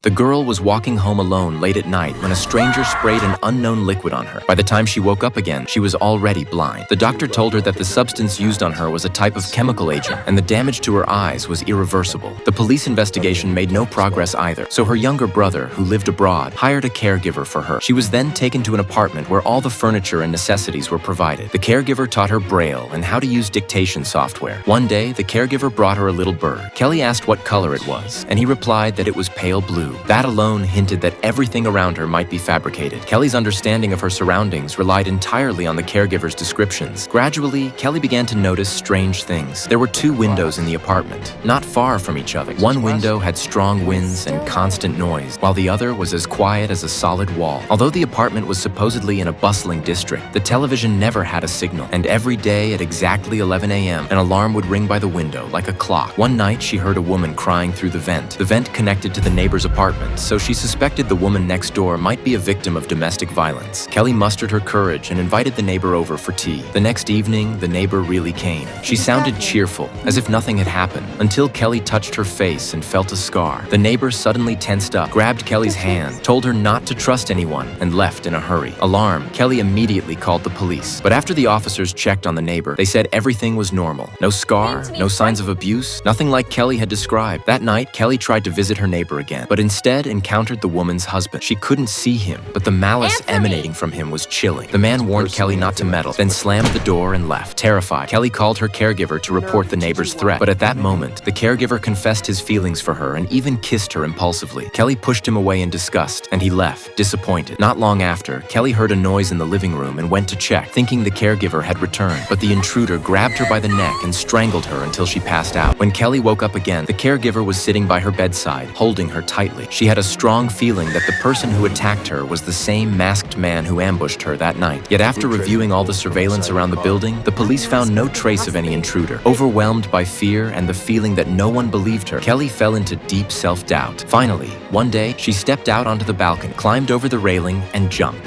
The girl was walking home alone late at night when a stranger sprayed an unknown liquid on her. By the time she woke up again, she was already blind. The doctor told her that the substance used on her was a type of chemical agent, and the damage to her eyes was irreversible. The police investigation made no progress either, so her younger brother, who lived abroad, hired a caregiver for her. She was then taken to an apartment where all the furniture and necessities were provided. The caregiver taught her Braille and how to use dictation software. One day, the caregiver brought her a little bird. Kelly asked what color it was, and he replied that it was pale blue. That alone hinted that everything around her might be fabricated. Kelly's understanding of her surroundings relied entirely on the caregiver's descriptions. Gradually, Kelly began to notice strange things. There were two windows in the apartment, not far from each other. One window had strong winds and constant noise, while the other was as quiet as a solid wall. Although the apartment was supposedly in a bustling district, the television never had a signal, and every day at exactly 11 a.m., an alarm would ring by the window like a clock. One night, she heard a woman crying through the vent. The vent connected to the neighbor's apartment, so she suspected the woman next door might be a victim of domestic violence. Kelly mustered her courage and invited the neighbor over for tea. The next evening, the neighbor really came. She sounded cheerful, as if nothing had happened, until Kelly touched her face and felt a scar. The neighbor suddenly tensed up, grabbed Kelly's hand, told her not to trust anyone, and left in a hurry. Alarmed, Kelly immediately called the police. But after the officers checked on the neighbor, they said everything was normal. No scar, no signs of abuse, nothing like Kelly had described. That night, Kelly tried to visit her neighbor again, but instead encountered the woman's husband. She couldn't see him, but the malice emanating from him was chilling. The man warned Kelly not to meddle, then slammed the door and left. Terrified, Kelly called her caregiver to report the neighbor's threat. But at that moment, the caregiver confessed his feelings for her and even kissed her impulsively. Kelly pushed him away in disgust, and he left, disappointed. Not long after, Kelly heard a noise in the living room and went to check, thinking the caregiver had returned. But the intruder grabbed her by the neck and strangled her until she passed out. When Kelly woke up again, the caregiver was sitting by her bedside, holding her tightly. She had a strong feeling that the person who attacked her was the same masked man who ambushed her that night. Yet after reviewing all the surveillance around the building, the police found no trace of any intruder. Overwhelmed by fear and the feeling that no one believed her, Kelly fell into deep self-doubt. Finally, one day, she stepped out onto the balcony, climbed over the railing, and jumped.